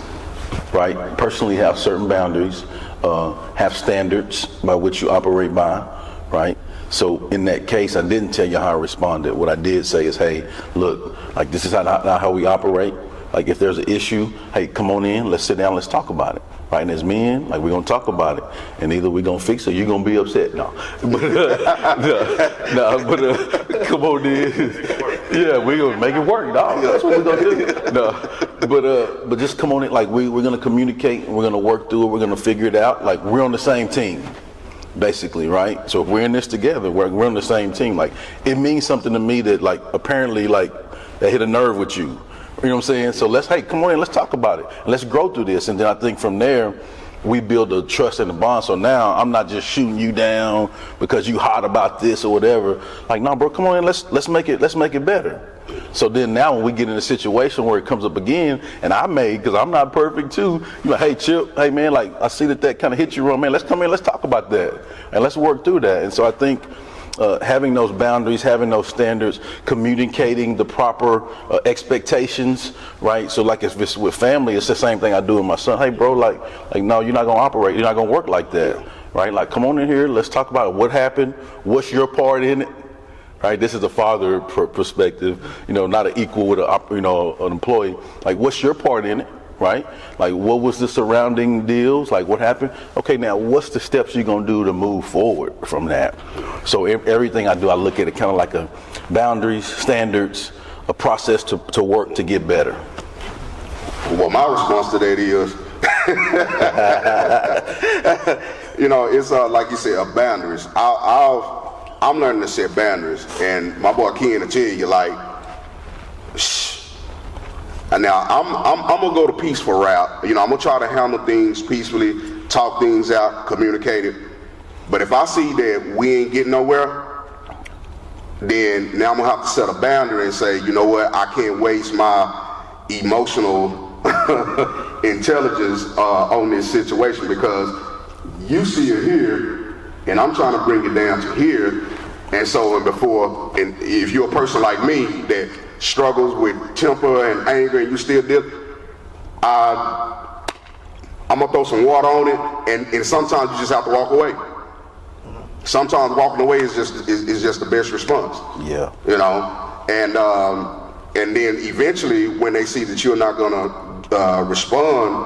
right? Personally have certain boundaries, have standards by which you operate by, right? So in that case, I didn't tell you how I responded. What I did say is, hey, look, like this is how we operate. Like if there's an issue, hey, come on in, let's sit down, let's talk about it, right? And as men, like, we're gonna talk about it, and either we're gonna fix it or you're gonna be upset. No, but come on, dude. Yeah, we're gonna make it work, dog. That's what we're gonna do. No, but just come on in. Like, we're gonna communicate, and we're gonna work through it. We're gonna figure it out. Like, we're on the same team, basically, right? So if we're in this together, we're on the same team. Like, it means something to me that, like, apparently, like, that hit a nerve with you. You know what I'm saying? So hey, come on in, let's talk about it. And let's grow through this. And then I think from there, we build a trust and a bond. So now I'm not just shooting you down because you hot about this or whatever. Like, no, bro, come on in, let's make it better. So then now when we get in a situation where it comes up again, and because I'm not perfect too, you're like, hey, Chip, hey, man, like, I see that kind of hit you wrong, man. Let's come in, let's talk about that. And let's work through that. And so I think having those boundaries, having those standards, communicating the proper expectations, right? So like if it's with family, it's the same thing I do with my son. Hey, bro, like no, you're not gonna operate, you're not gonna work like that, right? Like, come on in here, let's talk about it. What happened? What's your part in it? Right? This is a father perspective, not an equal with an employee. Like, what's your part in it? Right? Like, what was the surrounding deals? Like, what happened? Okay, now what's the steps you're gonna do to move forward from that? So everything I do, I look at it kind of like a boundaries, standards, a process to work to get better. Well, my response to that is, it's like you said, boundaries. I'm learning to set boundaries, and my boy Ken will tell you, like, shh. And now I'm gonna go the peaceful route. I'm gonna try to handle things peacefully, talk things out, communicate it. But if I see that we ain't getting nowhere, then now I'm gonna have to set a boundary and say, you know what, I can't waste my emotional intelligence on this situation, because you see it here, and I'm trying to bring it down to here. And so, and if you're a person like me that struggles with temper and anger, and you still deal, I'm gonna throw some water on it, and sometimes you just have to walk away. Sometimes walking away is just the best response. Yeah. And then eventually, when they see that you're not gonna respond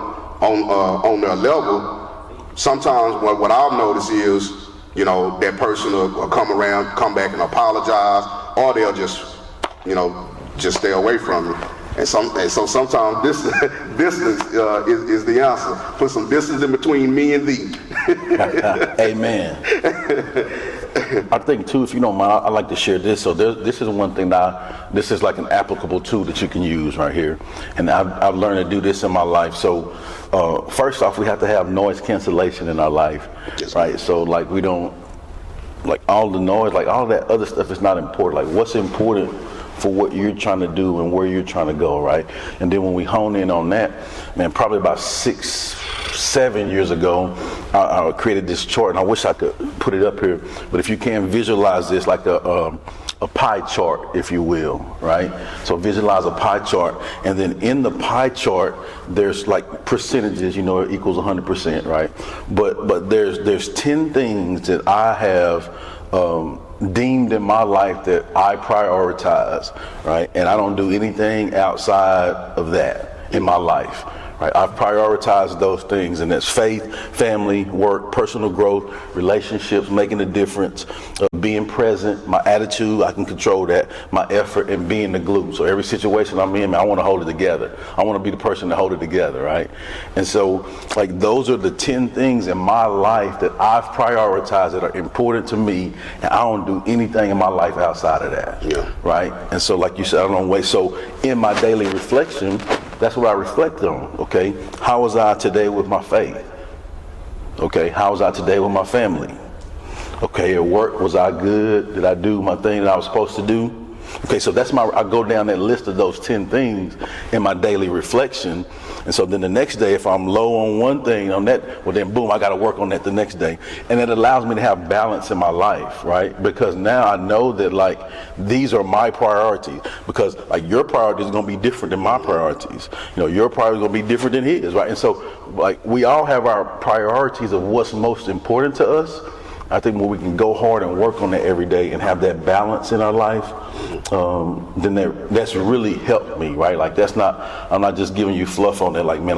on their level, sometimes what I've noticed is, that person will come back and apologize, or they'll just stay away from you. And so sometimes distance is the answer. Put some distance in between me and thee. Amen. I think too, if you don't mind, I like to share this. So this is one thing this is like an applicable tool that you can use right here. And I've learned to do this in my life. So first off, we have to have noise cancellation in our life, yes, right? So like, we don't, like, all the noise, like all that other stuff is not important. Like, what's important for what you're trying to do and where you're trying to go, right? And then when we hone in on that, man, probably about 6-7 years ago, I created this chart, and I wish I could put it up here, but if you can visualize this like a pie chart, if you will, right? So visualize a pie chart, and then in the pie chart, there's like percentages, it equals 100%, right? But there's 10 things that I have deemed in my life that I prioritize, right? And I don't do anything outside of that in my life, right? I've prioritized those things, and that's faith, family, work, personal growth, relationships, making a difference, being present, my attitude, I can control that, my effort, and being the glue. So every situation I'm in, man, I want to hold it together. I want to be the person to hold it together, right? And so, like, those are the 10 things in my life that I've prioritized that are important to me, and I don't do anything in my life outside of that, yeah, right? And so, like you said, I don't wait. So in my daily reflection, that's what I reflect on, okay? How was I today with my faith? Okay, how was I today with my family? Okay, at work, was I good? Did I do my thing that I was supposed to do? Okay, so I go down that list of those 10 things in my daily reflection. And so then the next day, if I'm low on one thing on that, well then boom, I got to work on that the next day. And it allows me to have balance in my life, right? Because now I know that, like, these are my priorities, because like your priorities is going to be different than my priorities. Your priorities are going to be different than his, right? And so, like, we all have our priorities of what's most important to us. I think when we can go hard and work on that every day and have that balance in our life, then that's really helped me, right? Like I'm not just giving you fluff on that. Like, man,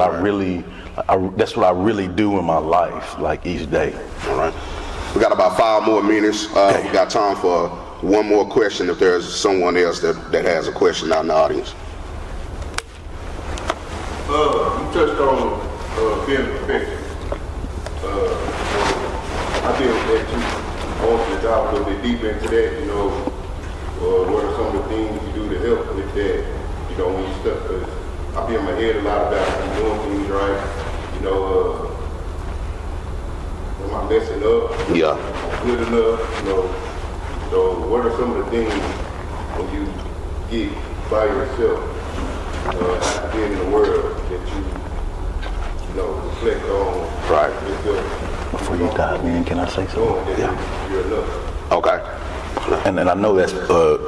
that's what I really do in my life, like each day. All right. We got about 5 more minutes. We got time for one more question if there's someone else that has a question out in the audience. You touched on being a perfectionist. I deal with that too. I want to dive a little bit deeper into that, what are some of the things you do to help with that, when you stuck, because I be in my head a lot about doing things right, am I messing up? Yeah. Good enough, so what are some of the things when you get by yourself, after being in the world that you reflect on Right. yourself? Before you dive in, can I say something? Yeah. You're enough. Okay. And I know that's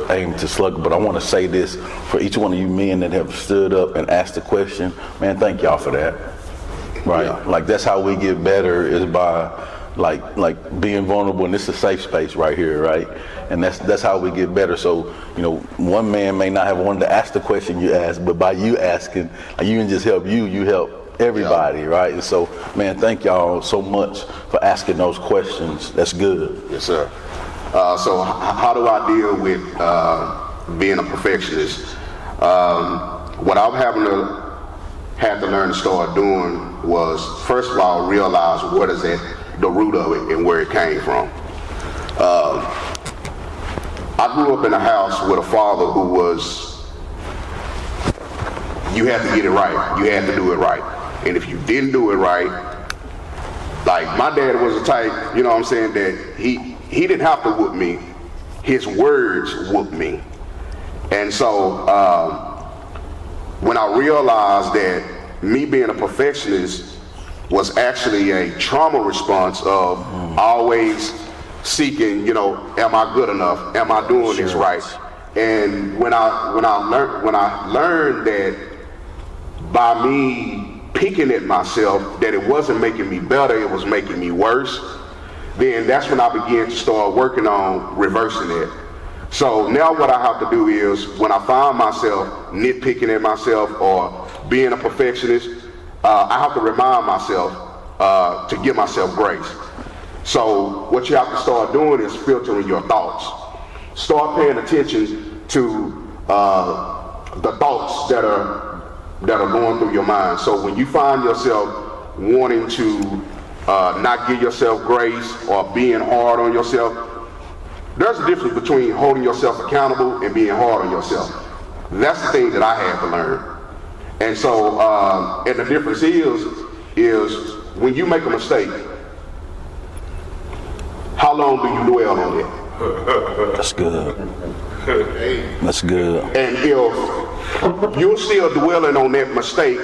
aimed to Slugger, but I want to say this for each one of you men that have stood up and asked the question. Man, thank y'all for that. Right? Yeah. Like that's how we get better is by like being vulnerable, and this is a safe space right here, right? And that's how we get better. So, one man may not have wanted to ask the question you asked, but by you asking, like, you can just help you help everybody, right? And so, man, thank y'all so much for asking those questions. That's good. Yes, sir. So how do I deal with being a perfectionist? What I've had to learn to start doing was, first of all, realize what is at the root of it and where it came from. I grew up in a house with a father who was, you had to get it right. You had to do it right. And if you didn't do it right, like my dad was the type, that he didn't have to whoop me. His words whooped me. And so when I realized that me being a perfectionist was actually a trauma response of always seeking, am I good enough? Am I doing this right? And when I learned that by me picking at myself, that it wasn't making me better, it was making me worse, then that's when I began to start working on reversing it. So now what I have to do is, when I find myself nitpicking at myself or being a perfectionist, I have to remind myself to give myself grace. So what you have to start doing is filtering your thoughts. Start paying attention to the thoughts that are going through your mind. So when you find yourself wanting to not give yourself grace or being hard on yourself, there's a difference between holding yourself accountable and being hard on yourself. That's the thing that I had to learn. And so, and the difference is when you make a mistake, how long do you dwell on it? That's good. That's good. And if you're still dwelling on that mistake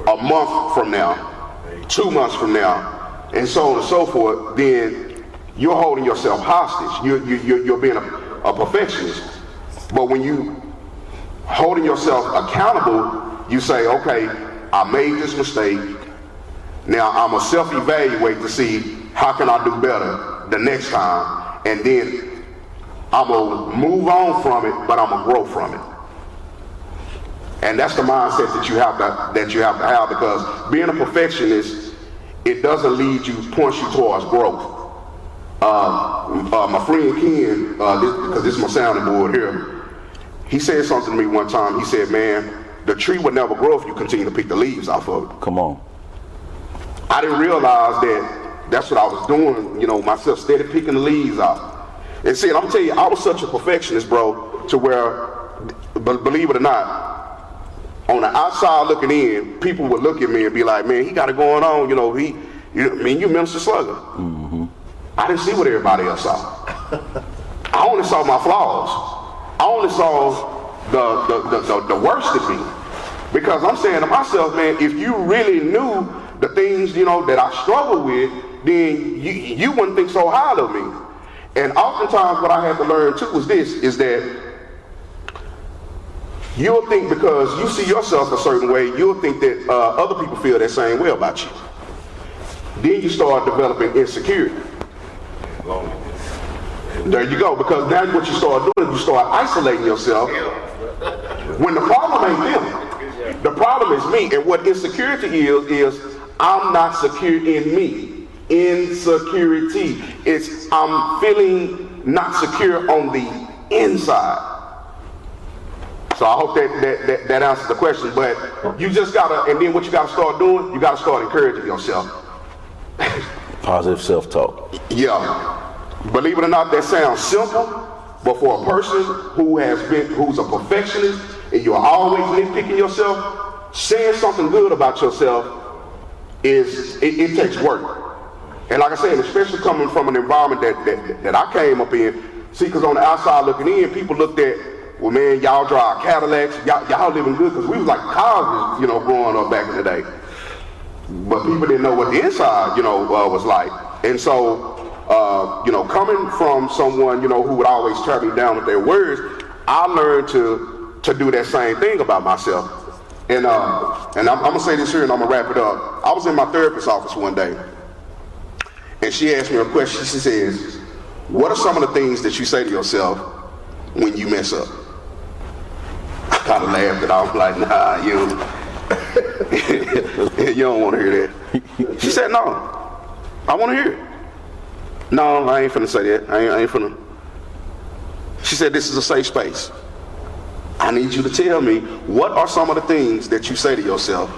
a month from now, 2 months from now, and so on and so forth, then you're holding yourself hostage. You're being a perfectionist. But when you holding yourself accountable, you say, okay, I made this mistake. Now I'm gonna self-evaluate to see how can I do better the next time, and then I'm gonna move on from it, but I'm gonna grow from it. And that's the mindset that you have to have, because being a perfectionist, it doesn't point you towards growth. My friend Ken, because this is my sounding board here, he said something to me one time. He said, man, the tree would never grow if you continue to pick the leaves off of it. Come on. I didn't realize that that's what I was doing, myself, steady picking the leaves off. And see, I'm telling you, I was such a perfectionist, bro, to where, believe it or not, on the outside looking in, people would look at me and be like, man, he got it going on, you Minister Slugger. Mm-hmm. I didn't see what everybody else saw. I only saw my flaws. I only saw the worst of me. Because I'm saying to myself, man, if you really knew the things, that I struggle with, then you wouldn't think so highly of me. And oftentimes what I had to learn too is that you'll think, because you see yourself a certain way, you'll think that other people feel that same way about you. Then you start developing insecurity. There you go, because now what you start doing is you start isolating yourself when the problem ain't them. The problem is me, and what insecurity is I'm not secure in me. Insecurity. It's I'm feeling not secure on the inside. So I hope that answers the question, but you just gotta, and then what you gotta start doing, you gotta start encouraging yourself. Positive self-talk. Yeah. Believe it or not, that sounds simple, but for a person who's a perfectionist, and you're always nitpicking yourself, saying something good about yourself it takes work. And like I said, especially coming from an environment that I came up in, see, because on the outside looking in, people looked at, well, man, y'all drive Cadillacs, y'all living good, because we was like cars, growing up back in the day. But people didn't know what the inside, was like. And so, coming from someone, who would always tear me down with their words, I learned to do that same thing about myself. And I'm gonna say this here and I'm gonna wrap it up. I was in my therapist's office one day, and she asked me a question. She says, what are some of the things that you say to yourself when you mess up? I kind of laughed and I was like, nah, you don't want to hear that. She said, no, I want to hear it. No, I ain't finna say that. I ain't finna. She said, this is a safe space. I need you to tell me, what are some of the things that you say to yourself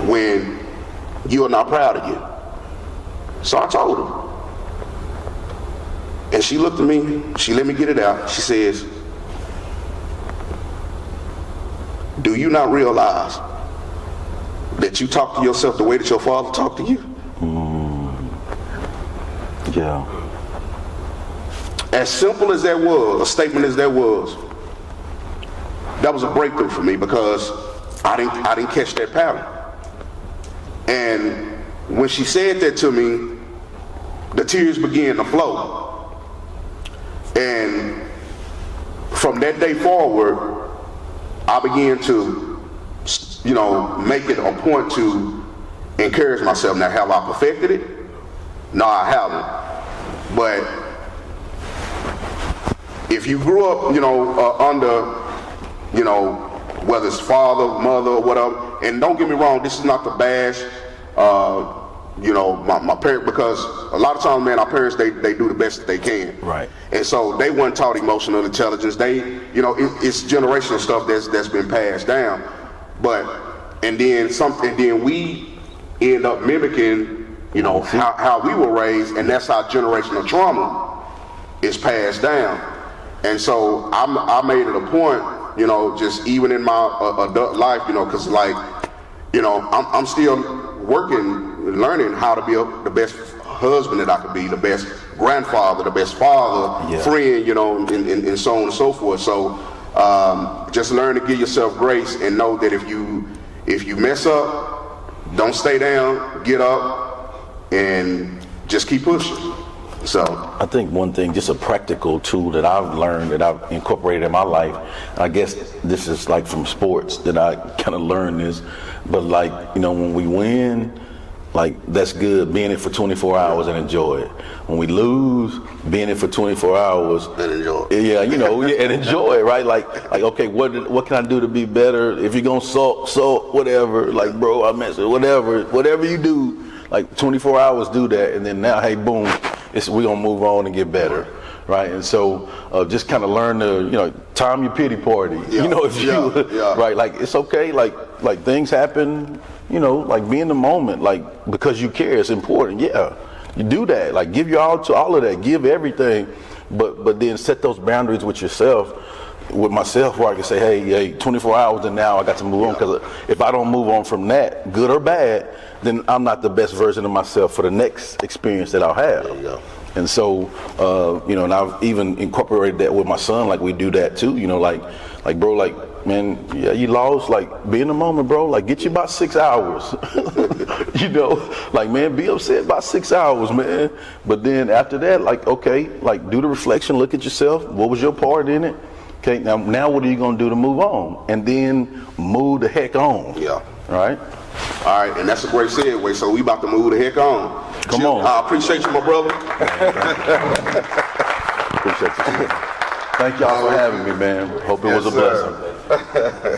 when you are not proud of you? So I told her. And she looked at me, she let me get it out. She says, do you not realize that you talk to yourself the way that your father talked to you? Yeah. As simple as that was, a statement as that was a breakthrough for me, because I didn't catch that pattern. And when she said that to me, the tears began to flow. And from that day forward, I began to, make it a point to encourage myself. Now, have I perfected it? No, I haven't. But if you grew up, under, whether it's father, mother, or whatever, and don't get me wrong, this is not to bash, my parents, because a lot of times, man, our parents, they do the best that they can. Right. And so they weren't taught emotional intelligence. It's generational stuff that's been passed down. And then we end up mimicking, how we were raised, and that's how generational trauma is passed down. And so I made it a point, just even in my adult life, because I'm still working, learning how to be the best husband that I could be, the best grandfather, the best father, friend, and so on and so forth. So just learn to give yourself grace and know that if you mess up, don't stay down, get up, and just keep pushing. So I think one thing, just a practical tool that I've learned, that I've incorporated in my life, I guess this is like from sports that I kind of learned this, but when we win, that's good, be in it for 24 hours and enjoy it. When we lose, be in it for 24 hours and enjoy it. Yeah, and enjoy it, right? Okay, what can I do to be better? If you're gonna sulk, whatever, bro, I messed it, whatever you do, 24 hours, do that, and then now, hey, boom, we're gonna move on and get better, right? And so just kind of learn to, time your pity party. Right? It's okay. Things happen. Be in the moment. Because you care, it's important. Yeah, you do that. Give your all to all of that. Give everything, but then set those boundaries with yourself. With myself, where I can say, hey, 24 hours and now I got to move on, because if I don't move on from that, good or bad, then I'm not the best version of myself for the next experience that I'll have. There you go. And so, and I've even incorporated that with my son, we do that too, bro, man, yeah, you lost, be in the moment, bro, get you about 6 hours, man, be upset about 6 hours, man, but then after that, okay, do the reflection, look at yourself, what was your part in it? Okay, now what are you going to do to move on? And then move the heck on. Yeah. Right? All right, and that's a great segue. So we about to move the heck on. Come on. I appreciate you, my brother. Appreciate you. Thank y'all for having me, man. Hope it was a Yes, sir. blessing.